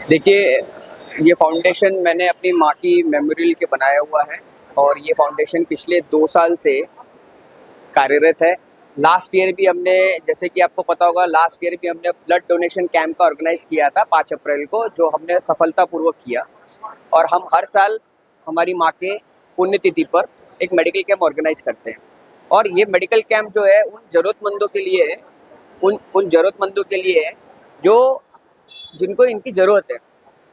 देखिए, ये फाउंडेशन मैंने अपनी माँ की मेमोरियल के बनाया हुआ है और ये फाउंडेशन पिछले 2 साल से कार्यरत है। लास्ट ईयर भी हमने, जैसे कि आपको पता होगा, लास्ट ईयर भी हमने ब्लड डोनेशन कैंप का ऑर्गेनाइज़ किया था 5 अप्रैल को, जो हमने सफलतापूर्वक किया। और हम हर साल हमारी माँ के पुण्यतिथि पर एक मेडिकल कैंप ऑर्गेनाइज़ करते हैं। और ये मेडिकल कैंप जो है उन ज़रूरतमंदों के लिए है, उन ज़रूरतमंदों के लिए है जो जिनको इनकी ज़रूरत है।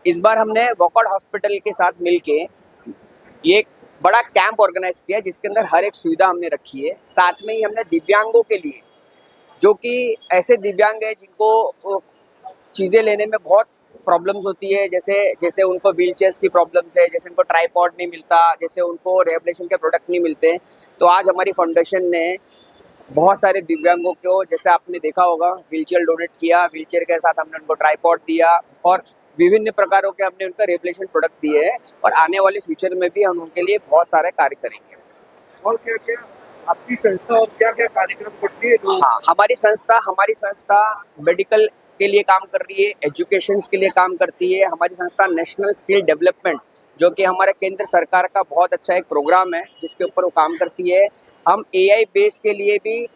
इस बार हमने वॉकआउट हॉस्पिटल के साथ मिलके ये एक बड़ा कैंप ऑर्गेनाइज किया, जिसके अंदर हर एक सुविधा हमने रखी है। साथ में ही हमने दिव्यांगों के लिए, जो कि ऐसे दिव्यांग हैं जिनको चीज़ें लेने में बहुत प्रॉब्लम्स होती है, जैसे जैसे उनको व्हील चेयर्स की प्रॉब्लम्स है, जैसे उनको ट्राईपॉड नहीं मिलता, जैसे उनको रिहेबिलिटेशन के प्रोडक्ट नहीं मिलते। तो आज हमारी फाउंडेशन ने बहुत सारे दिव्यांगों को, जैसे आपने देखा होगा, व्हीलचेयर डोनेट किया। व्हीलचेयर के साथ हमने उनको ट्राईपॉड दिया और विभिन्न प्रकारों के हमने उनका रिहेबिलिटेशन प्रोडक्ट दिए हैं। और आने वाले फ्यूचर में भी हम उनके लिए बहुत सारे कार्य करेंगे। और क्या-क्या आपकी संस्था और क्या-क्या कार्यक्रम करती है? हाँ, हमारी संस्था मेडिकल के लिए काम कर रही है, एजुकेशन के लिए काम करती है। हमारी संस्था नेशनल स्किल डेवलपमेंट, जो कि हमारे केंद्र सरकार का बहुत अच्छा एक प्रोग्राम है, जिसके ऊपर वो काम करती है। हम एआई बेस के लिए भी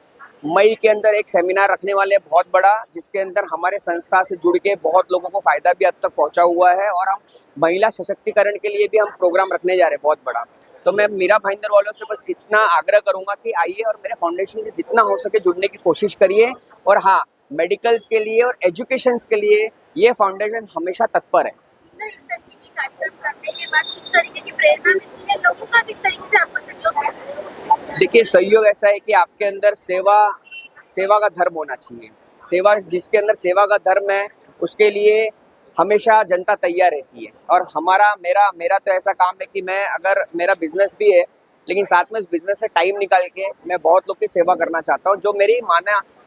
मई के अंदर एक सेमिनार रखने वाले हैं बहुत बड़ा, जिसके अंदर हमारे संस्था से जुड़ के बहुत लोगों को फ़ायदा भी अब तक पहुंचा हुआ है। और हम महिला सशक्तिकरण के लिए भी हम प्रोग्राम रखने जा रहे हैं बहुत बड़ा। तो मैं मीरा भाईंदर वालों से बस इतना आग्रह करूंगा कि आइए और मेरे फाउंडेशन से जितना हो सके जुड़ने की कोशिश करिए। और हाँ, मेडिकल्स के लिए और एजुकेशंस के लिए ये फाउंडेशन हमेशा तत्पर है। सर, इस तरीके की कार्यक्रम करने के बाद किस तरीके की प्रेरणा मिलती है? लोगों का किस तरीके से आपको सहयोग मिलता है? देखिए, सहयोग ऐसा है कि आपके अंदर सेवा का धर्म होना चाहिए। जिसके अंदर सेवा का धर्म है, उसके लिए हमेशा जनता तैयार रहती है। और मेरा तो ऐसा काम है कि मैं, अगर मेरा बिजनेस भी है, लेकिन साथ में उस बिजनेस से टाइम निकाल के मैं बहुत लोग की सेवा करना चाहता हूँ, जो मेरी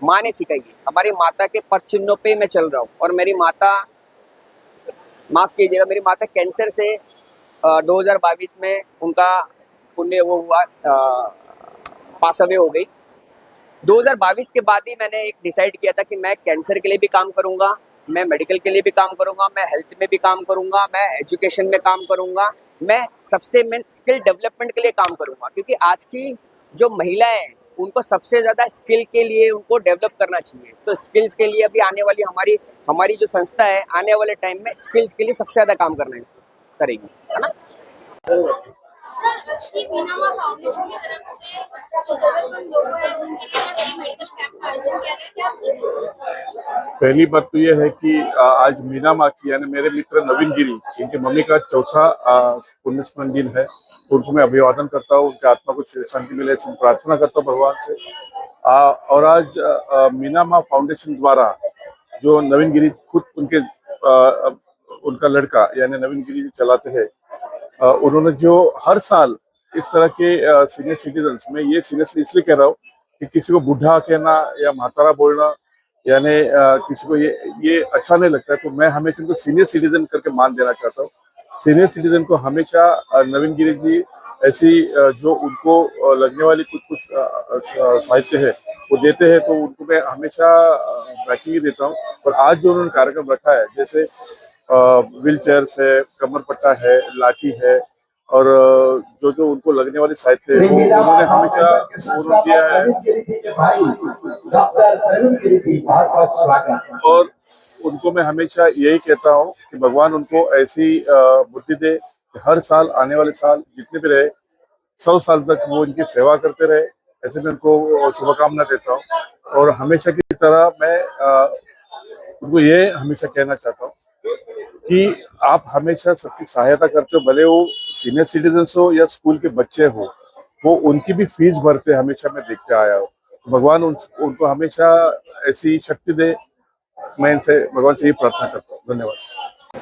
माँ ने सिखाई है। हमारी माता के पद चिन्हों पे मैं चल रहा हूँ। और मेरी माता, माफ़ कीजिएगा, मेरी माता कैंसर से 2022 में उनका पुण्य वो हुआ, पास अवे हो गई। 2022 के बाद ही मैंने एक डिसाइड किया था कि मैं कैंसर के लिए भी काम करूंगा, मैं मेडिकल के लिए भी काम करूंगा, मैं हेल्थ में भी काम करूंगा, मैं एजुकेशन में काम करूंगा, मैं सबसे मेन स्किल डेवलपमेंट के लिए काम करूंगा। क्योंकि आज की जो महिलाएं हैं, उनको सबसे ज़्यादा स्किल के लिए उनको डेवलप करना चाहिए। तो स्किल्स के लिए अभी आने वाली हमारी जो संस्था है, आने वाले टाइम में स्किल्स के लिए सबसे ज़्यादा काम करना करेगी, है ना। सर, श्री मीनामा फाउंडेशन की तरफ से जो जरूरतमंद लोग हैं उनके लिए जो फ्री मेडिकल कैंप का आयोजन किया गया, क्या आपको? पहली बात तो ये है कि आज मीना माँ की, यानी मेरे मित्र नवीन गिरी, इनकी मम्मी का चौथा पुण्यस्मरण दिन है। उनको मैं अभिवादन करता हूँ, उनकी आत्मा को चिर शांति मिले, इसमें प्रार्थना करता हूँ भगवान से। और आज मीना माँ फाउंडेशन द्वारा जो नवीन गिरी खुद उनका लड़का यानी नवीन गिरी जो चलाते हैं, उन्होंने जो हर साल इस तरह के सीनियर सिटीजन्स, मैं ये सीरियसली इसलिए कह रहा हूँ कि किसी को बुढ़ा कहना या मातारा बोलना, यानी किसी को ये अच्छा नहीं लगता है। तो मैं हमेशा इनको सीनियर सिटीजन करके मान देना चाहता हूँ। सीनियर सिटीजन को हमेशा नवीन गिरी जी ऐसी जो उनको लगने वाली कुछ साहित्य है वो देते हैं, तो उनको मैं हमेशा बैकिंग ही देता हूँ। और आज जो उन्होंने कार्यक्रम रखा है, जैसे व्हील चेयर्स है, कमर पट्टा है, लाठी है, और जो जो उनको लगने वाली साहित्य है वो उन्होंने हमेशा पूर्ण किया है। और उनको मैं हमेशा यही कहता हूँ कि भगवान उनको ऐसी बुद्धि दे कि हर साल, आने वाले साल जितने भी रहे, 100 साल तक वो इनकी सेवा करते रहे। ऐसे मैं उनको शुभकामना देता हूँ। और हमेशा की तरह मैं उनको ये हमेशा कहना चाहता हूँ कि आप हमेशा सबकी सहायता करते हो, भले वो सीनियर सिटीजन्स हो या स्कूल के बच्चे हो, वो उनकी भी फीस भरते हमेशा मैं देखते आया हूँ। भगवान उनको हमेशा ऐसी शक्ति दे, मैं इनसे भगवान से ये प्रार्थना करता हूँ। धन्यवाद।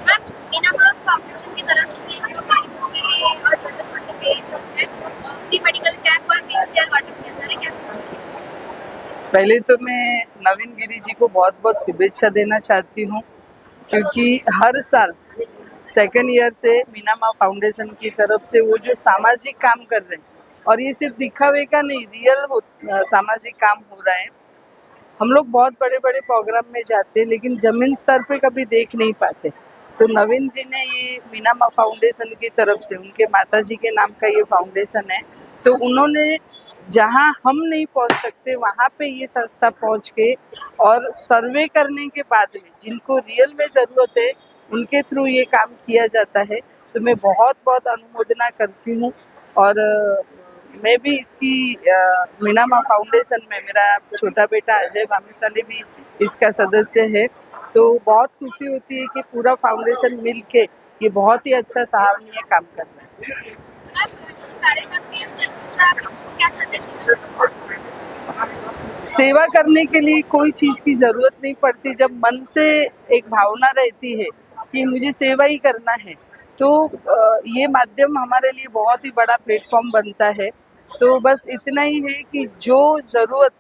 मैम, मीनामा फाउंडेशन की तरफ से हम लोग गरीबों के लिए और जरूरतमंदों के लिए जो है फ्री मेडिकल कैंप और व्हील चेयर बांटने किया जा रहा है, क्या? पहले तो मैं नवीन गिरी जी को बहुत बहुत शुभेच्छा देना चाहती हूँ, क्योंकि हर साल सेकेंड ईयर से मीनामा फाउंडेशन की तरफ से वो जो सामाजिक काम कर रहे हैं, और ये सिर्फ दिखावे का नहीं, रियल सामाजिक काम हो रहा है। हम लोग बहुत बड़े बड़े प्रोग्राम में जाते हैं, लेकिन जमीन स्तर पे कभी देख नहीं पाते। तो नवीन जी ने ये मीना माँ फाउंडेशन की तरफ से, उनके माता जी के नाम का ये फाउंडेशन है, तो उन्होंने जहाँ हम नहीं पहुंच सकते वहाँ पे ये संस्था पहुंच के और सर्वे करने के बाद में जिनको रियल में ज़रूरत है उनके थ्रू ये काम किया जाता है। तो मैं बहुत बहुत अनुमोदना करती हूँ। और मैं भी इसकी मीना माँ फाउंडेशन में, मेरा छोटा बेटा अजय भामीसाले भी इसका सदस्य है, तो बहुत खुशी होती है कि पूरा फाउंडेशन मिल के ये बहुत ही अच्छा सराहनीय काम कर रहा है। आप इस कार्यक्रम के उद्देश्य आप लोगों को क्या संदेश देना सेवा करने के लिए कोई चीज़ की ज़रूरत नहीं पड़ती। जब मन से एक भावना रहती है कि मुझे सेवा ही करना है, तो ये माध्यम हमारे लिए बहुत ही बड़ा प्लेटफॉर्म बनता है। तो बस इतना ही है कि जो ज़रूरत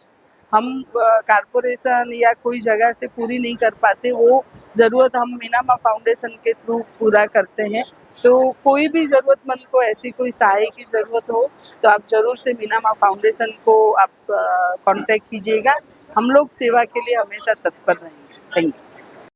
हम कारपोरेशन या कोई जगह से पूरी नहीं कर पाते, वो ज़रूरत हम मीना माँ फाउंडेशन के थ्रू पूरा करते हैं। तो कोई भी ज़रूरतमंद को ऐसी कोई सहाय की ज़रूरत हो तो आप ज़रूर से मीना माँ फाउंडेशन को आप कांटेक्ट कीजिएगा। हम लोग सेवा के लिए हमेशा तत्पर रहेंगे। Thank you.